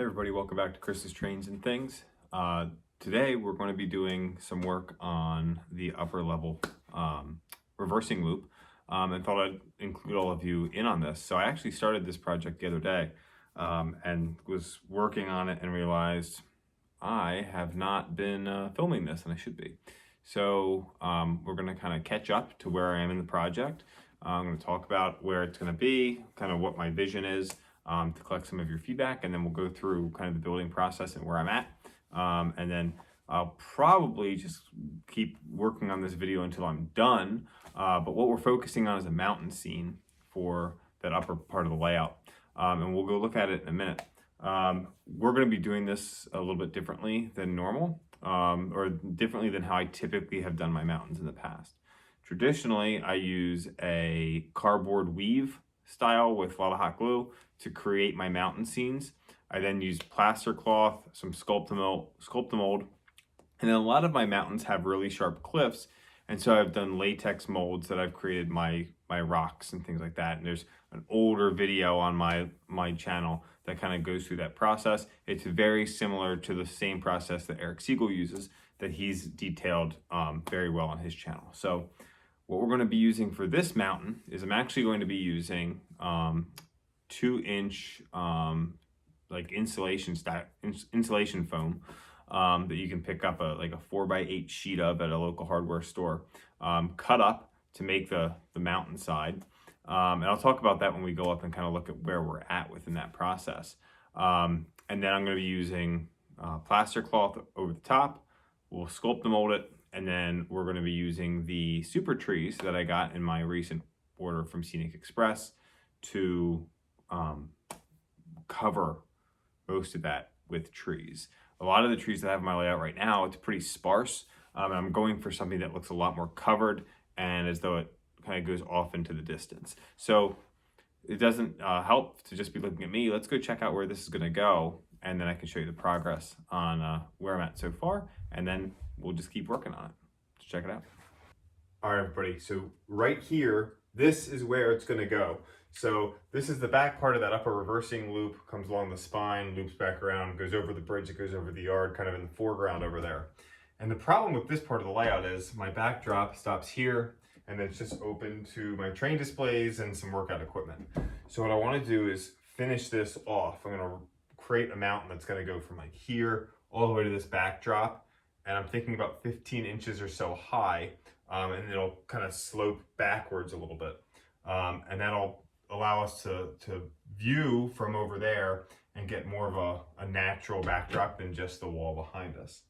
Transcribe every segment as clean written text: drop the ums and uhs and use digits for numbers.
Hey everybody, welcome back to Chris's Trains and Things. Today we're going to be doing some work on the upper level reversing loop and thought I'd include all of you in on this. So I actually started this project the other day and was working on it and realized I have not been filming this, and I should be. So we're going to kind of catch up to where I am in the project. I'm going to talk about where it's going to be, kind of what my vision is, to collect some of your feedback, and then we'll go through kind of the building process and where I'm at. And then I'll probably just keep working on this video until I'm done. But what we're focusing on is a mountain scene for that upper part of the layout. And we'll go look at it in a minute. We're going to be doing this a little bit differently than normal, or differently than how I typically have done my mountains in the past. Traditionally, I use a cardboard weave style with a lot of hot glue to create my mountain scenes. I then use plaster cloth, some ScultaMold, and then a lot of my mountains have really sharp cliffs, and so I've done latex molds that I've created my rocks and things like that. And there's an older video on my channel that kind of goes through that process. It's very similar to the same process that Eric Siegel uses, that he's detailed very well on his channel. So what we're going to be using for this mountain is I'm actually going to be using 2-inch like insulation foam that you can pick up like a 4x8 sheet of at a local hardware store, cut up to make the mountain side. And I'll talk about that when we go up and kind of look at where we're at within that process. And then I'm going to be using plaster cloth over the top. We'll ScultaMold it, and then we're going to be using the super trees that I got in my recent order from Scenic Express to cover most of that with trees. A lot of the trees that I have in my layout right now, it's pretty sparse. And I'm going for something that looks a lot more covered and as though it kind of goes off into the distance. So it doesn't help to just be looking at me. Let's go check out where this is going to go, and then I can show you the progress on where I'm at so far, and then we'll just keep working on it. Let's check it out. All right, everybody. So right here, this is where it's going to go. So this is the back part of that upper reversing loop, comes along the spine, loops back around, goes over the bridge, it goes over the yard, kind of in the foreground over there. And the problem with this part of the layout is my backdrop stops here, and it's just open to my train displays and some workout equipment. So what I want to do is finish this off. I'm going to create a mountain that's going to go from like here all the way to this backdrop, and I'm thinking about 15 inches or so high, and it'll kind of slope backwards a little bit, and that'll allow us to view from over there and get more of a natural backdrop than just the wall behind us.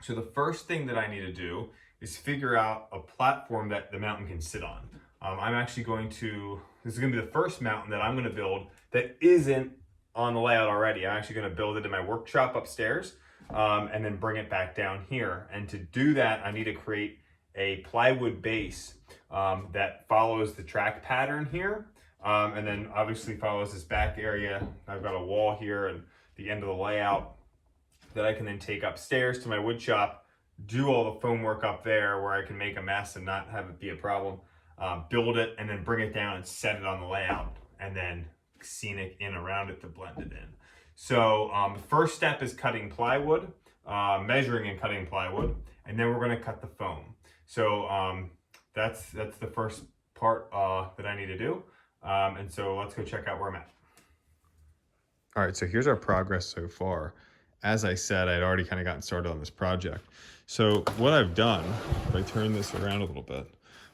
So the first thing that I need to do is figure out a platform that the mountain can sit on. I'm actually this is going to be the first mountain that I'm going to build that isn't on the layout already. I'm actually going to build it in my workshop upstairs, and then bring it back down here. And to do that, I need to create a plywood base that follows the track pattern here, and then obviously follows this back area. I've got a wall here and the end of the layout that I can then take upstairs to my wood shop, do all the foam work up there where I can make a mess and not have it be a problem, build it, and then bring it down and set it on the layout, and then scenic in around it to blend it in. So the first step is cutting plywood, measuring and cutting plywood, and then we're going to cut the foam. So that's the first part that I need to do. And so let's go check out where I'm at. All right, so here's our progress so far. As I said, I'd already kind of gotten started on this project. So what I've done, if I turn this around a little bit,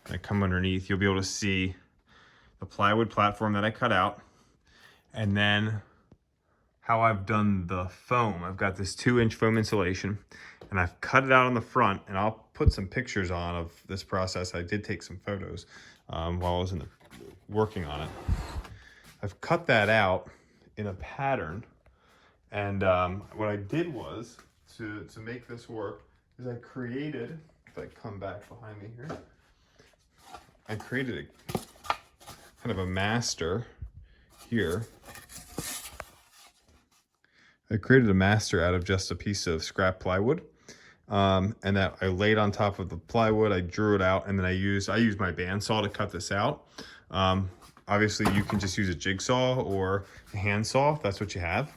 and I come underneath, you'll be able to see the plywood platform that I cut out, and then how I've done the foam. I've got this 2-inch foam insulation, and I've cut it out on the front, and I'll put some pictures on of this process. I did take some photos while I was working on it. I've cut that out in a pattern, and what I did was, to make this work, is I created, if I come back behind me here, I created a kind of a master here. I created a master out of just a piece of scrap plywood, and that I laid on top of the plywood. I drew it out, and then I used my bandsaw to cut this out. Obviously, you can just use a jigsaw or a handsaw if that's what you have.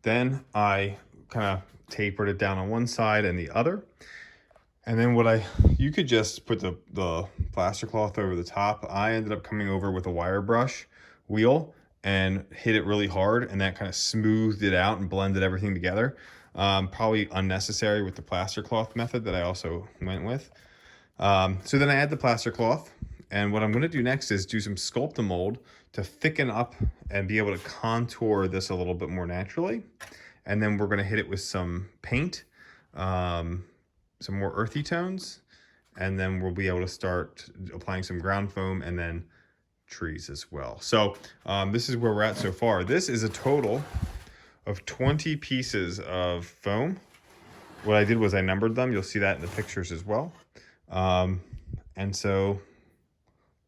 Then I kind of tapered it down on one side and the other. And then you could just put the plaster cloth over the top. I ended up coming over with a wire brush wheel and hit it really hard, and that kind of smoothed it out and blended everything together. Probably unnecessary with the plaster cloth method that I also went with. So then I add the plaster cloth, and what I'm going to do next is do some ScultaMold to thicken up and be able to contour this a little bit more naturally. And then we're going to hit it with some paint, some more earthy tones, and then we'll be able to start applying some ground foam and then trees as well. So this is where we're at so far. This is a total of 20 pieces of foam. What I did was I numbered them. You'll see that in the pictures as well. And so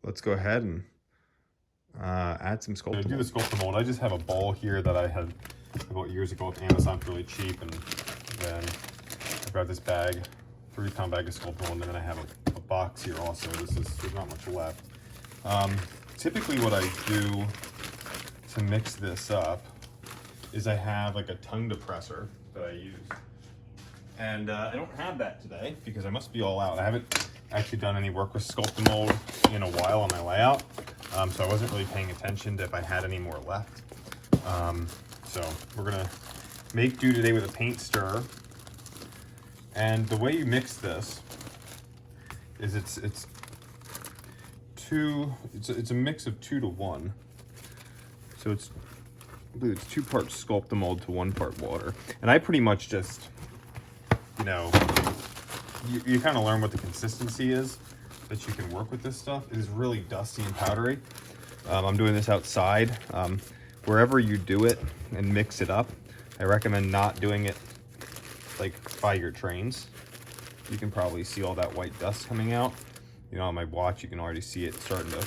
let's go ahead and add some ScultaMold. To do the ScultaMold, I just have a bowl here that I had about years ago with Amazon for really cheap, and then I grabbed this bag, 3-pound bag of ScultaMold, and then I have a box here also. There's not much left. Typically what I do to mix this up is I have like a tongue depressor that I use. And I don't have that today because I must be all out. I haven't actually done any work with ScultaMold in a while on my layout, so I wasn't really paying attention to if I had any more left. So we're gonna make do today with a paint stirrer. And the way you mix this is it's a mix of 2 to 1. So I believe it's 2 parts ScultaMold to 1 part water. And I pretty much just, you know, you kind of learn what the consistency is that you can work with this stuff. It is really dusty and powdery. I'm doing this outside. Wherever you do it and mix it up, I recommend not doing it like by your trains. You can probably see all that white dust coming out. You know, on my watch, you can already see it starting to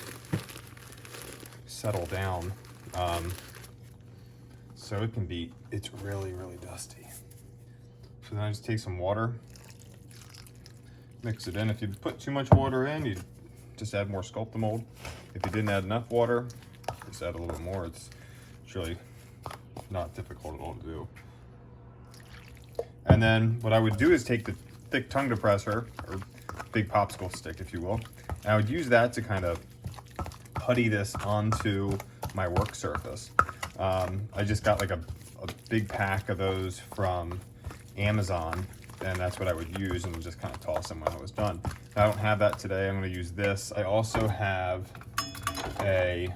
settle down. So it's really, really dusty. So then I just take some water, mix it in. If you put too much water in, you just add more ScultaMold. If you didn't add enough water, just add a little bit more. It's really not difficult at all to do. And then what I would do is take the thick tongue depressor, or big popsicle stick, if you will, and I would use that to kind of putty this onto my work surface. I just got like a big pack of those from Amazon, and that's what I would use, and just kind of toss them when I was done. I don't have that today. I'm going to use this. I also have a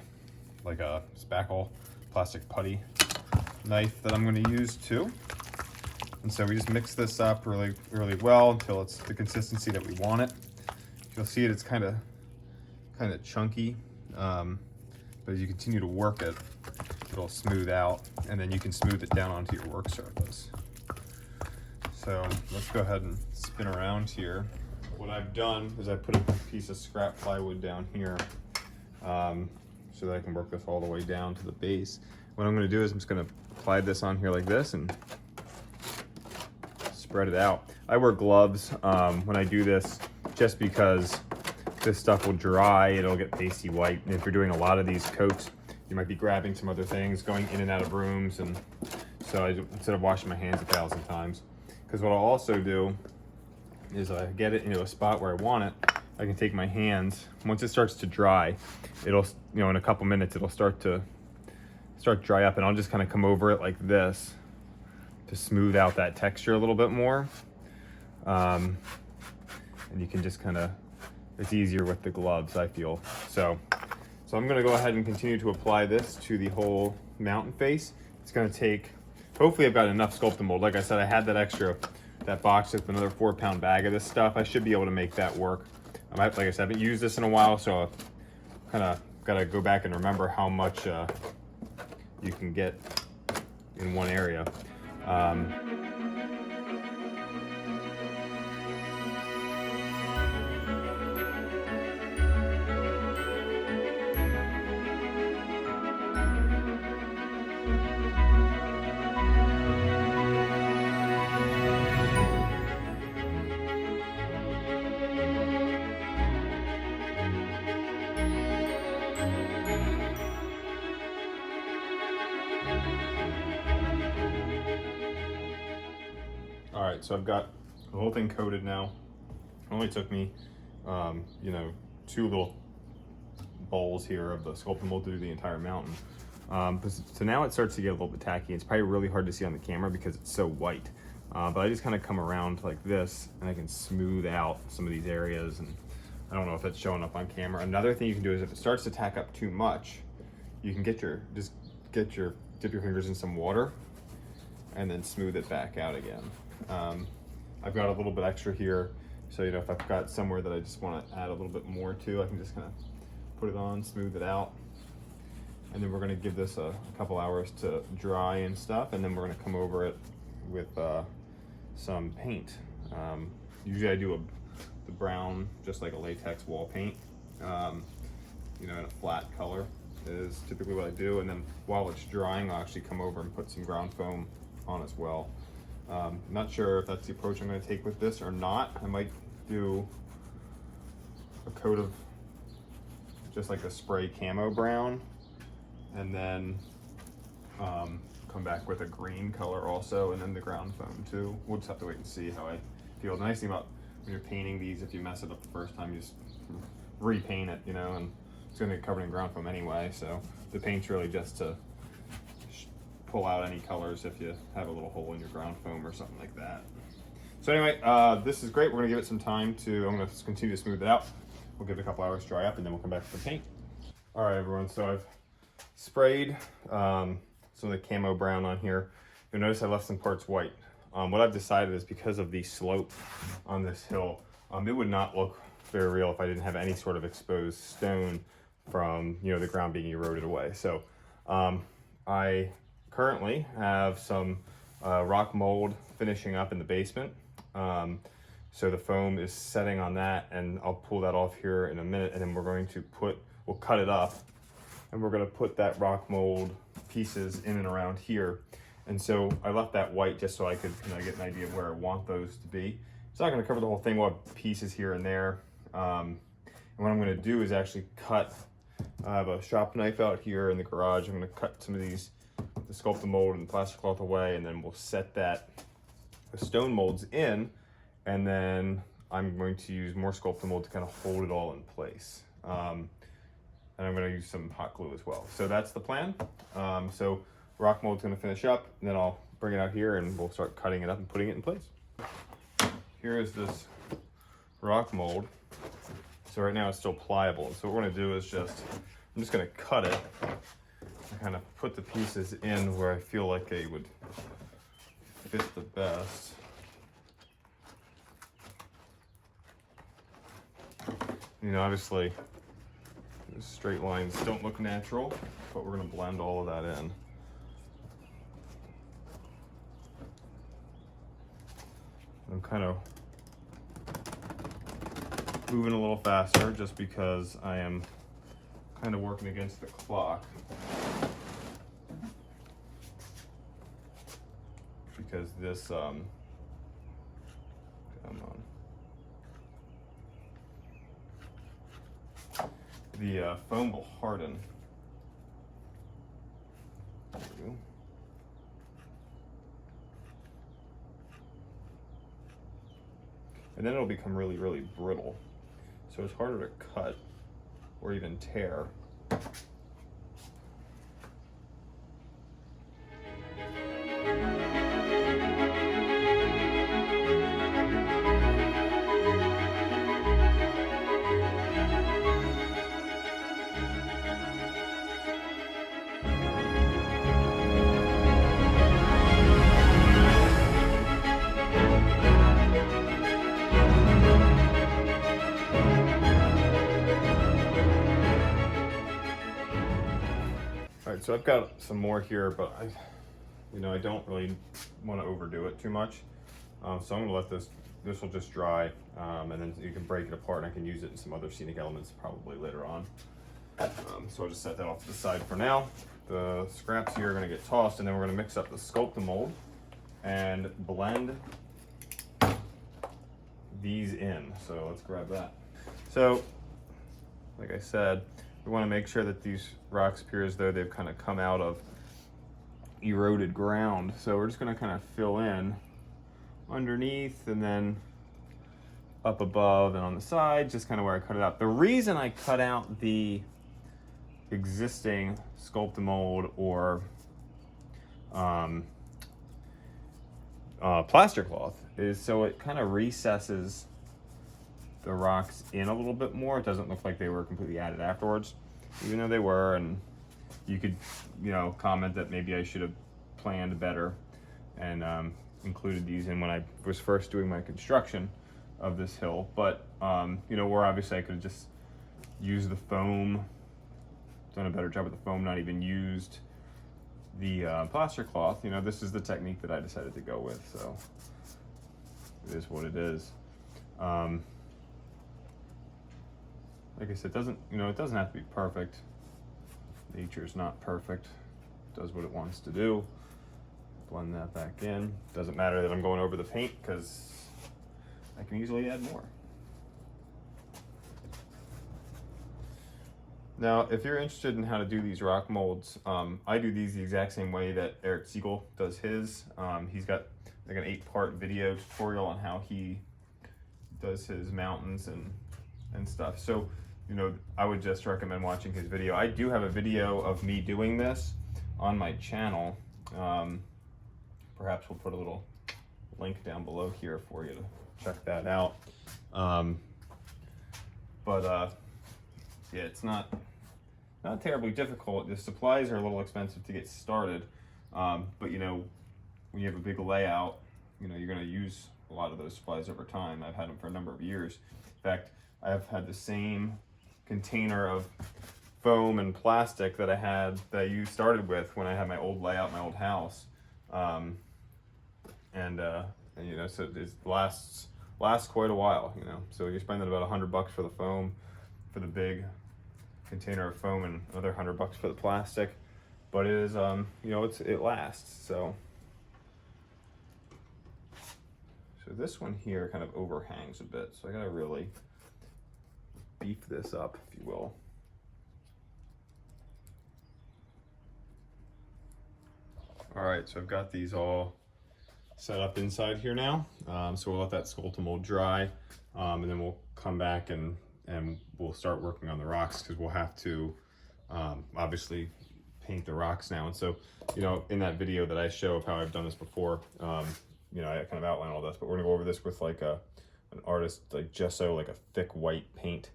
spackle plastic putty knife that I'm going to use too. And so we just mix this up really, really well until it's the consistency that we want it. You'll see it's kind of chunky, but as you continue to work it, it'll smooth out, and then you can smooth it down onto your work surface. So let's go ahead and spin around here. What I've done is I put a piece of scrap plywood down here so that I can work this all the way down to the base. What I'm going to do is I'm just going to apply this on here like this and spread it out. I wear gloves when I do this just because this stuff will dry, it'll get pasty white. And if you're doing a lot of these coats, you might be grabbing some other things, going in and out of rooms, and so instead of washing my hands 1,000 times. Because what I'll also do is I get it into a spot where I want it, I can take my hands, once it starts to dry, it'll, you know, in a couple minutes it'll start dry up, and I'll just kind of come over it like this to smooth out that texture a little bit more. And you can just kind of, it's easier with the gloves, I feel. So I'm gonna go ahead and continue to apply this to the whole mountain face. It's gonna take, hopefully I've got enough ScultaMold. Like I said, I had that box with another 4-pound bag of this stuff. I should be able to make that work. Like I said, I haven't used this in a while, so I've kind of got to go back and remember how much you can get in one area. right, so I've got the whole thing coated now. It only took me, you know, 2 little bowls here of the Sculpting Mold to do the entire mountain. So now it starts to get a little bit tacky. It's probably really hard to see on the camera because it's so white. But I just kind of come around like this and I can smooth out some of these areas, and I don't know if that's showing up on camera. Another thing you can do is if it starts to tack up too much, you can dip your fingers in some water and then smooth it back out again. I've got a little bit extra here, so you know, if I've got somewhere that I just want to add a little bit more to, I can just kind of put it on, smooth it out, and then we're going to give this a couple hours to dry and stuff, and then we're going to come over it with some paint. Usually I do the brown, just like a latex wall paint, you know, in a flat color is typically what I do, and then while it's drying I'll actually come over and put some ground foam on as well. I'm not sure if that's the approach I'm going to take with this or not. I might do a coat of just like a spray camo brown, and then come back with a green color also, and then the ground foam too. We'll just have to wait and see how I feel. The nice thing about when you're painting these, if you mess it up the first time, you just repaint it, you know, and it's going to get covered in ground foam anyway, so the paint's really just to pull out any colors if you have a little hole in your ground foam or something like that. So anyway, this is great. We're going to give it some time to, I'm going to continue to smooth it out. We'll give it a couple hours to dry up, and then we'll come back to the paint. All right, everyone, so I've sprayed some of the camo brown on here. You'll notice I left some parts white. What I've decided is because of the slope on this hill, it would not look very real if I didn't have any sort of exposed stone from, you know, the ground being eroded away. So I currently have some rock mold finishing up in the basement. So the foam is setting on that, and I'll pull that off here in a minute, and then we're going to we'll cut it up, and we're going to put that rock mold pieces in and around here. And so I left that white just so I could kind of get an idea of where I want those to be. It's not going to cover the whole thing. We'll have pieces here and there. And what I'm going to do is actually cut, I have a shop knife out here in the garage. I'm going to cut some of these, the Sculpting Mold and Plaster Cloth away, and then we'll set the stone molds in, and then I'm going to use more Sculpting Mold to kind of hold it all in place. And I'm going to use some hot glue as well. So that's the plan. So rock mold's going to finish up, and then I'll bring it out here and we'll start cutting it up and putting it in place. Here is this rock mold. So right now it's still pliable. So what we're going to do is I'm just going to cut it and kind of put the pieces in where I feel like they would fit the best. You know, obviously straight lines don't look natural, but we're going to blend all of that in. I'm kind of moving a little faster just because I am kind of working against the clock. Because this, come on. The foam will harden. There we go. And then it'll become really, really brittle. So it's harder to cut or even tear. So I've got some more here, but I don't really want to overdo it too much. So I'm gonna let this will just dry, and then you can break it apart, and I can use it in some other scenic elements probably later on. So I'll just set that off to the side for now. The scraps here are gonna get tossed, and then we're gonna mix up the ScultaMold Mold and blend these in. So let's grab that. So, like I said, we want to make sure that these rocks appear as though they've kind of come out of eroded ground. So we're just going to kind of fill in underneath, and then up above and on the side, just kind of where I cut it out. The reason I cut out the existing ScultaMold or Plaster Cloth is so it kind of recesses the rocks in a little bit more. It doesn't look like they were completely added afterwards, even though they were. And you could, you know, comment that maybe I should have planned better and included these in when I was first doing my construction of this hill. But you know, where obviously I could have just used the foam, done a better job with the foam, not even used the plaster cloth. You know, this is the technique that I decided to go with, so it is what it is. Like I said, it doesn't have to be perfect. Nature's not perfect. It does what it wants to do. Blend that back in. Doesn't matter that I'm going over the paint because I can easily add more. Now, if you're interested in how to do these rock molds, I do these the exact same way that Eric Siegel does his. He's got like an 8-part video tutorial on how he does his mountains and stuff. So, you know, I would just recommend watching his video. I do have a video of me doing this on my channel. Perhaps we'll put a little link down below here for you to check that out. Yeah, it's not terribly difficult. The supplies are a little expensive to get started, but you know, when you have a big layout, you know, you're going to use a lot of those supplies over time. I've had them for a number of years. In fact, I have had the same container of foam and plastic that I started with when I had my old layout, my old house, and you know, so it lasts quite a while. You know, so you're spending about $100 for the foam, for the big container of foam, and another $100 for the plastic. But it is, you know, it lasts. So this one here kind of overhangs a bit, so I gotta really beef this up, if you will. All right, so I've got these all set up inside here now. So we'll let that ScultaMold dry, and then we'll come back and we'll start working on the rocks, because we'll have to obviously paint the rocks now. And so, you know, in that video that I show of how I've done this before, you know, I kind of outline all this, but we're gonna go over this with like an artist, like gesso, like a thick white paint.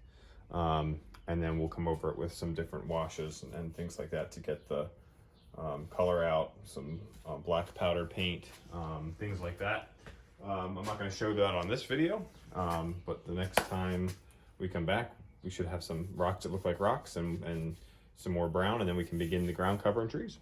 And then we'll come over it with some different washes and things like that to get the color out, some black powder paint, things like that. I'm not going to show that on this video, but the next time we come back, we should have some rocks that look like rocks and some more brown, and then we can begin the ground cover and trees.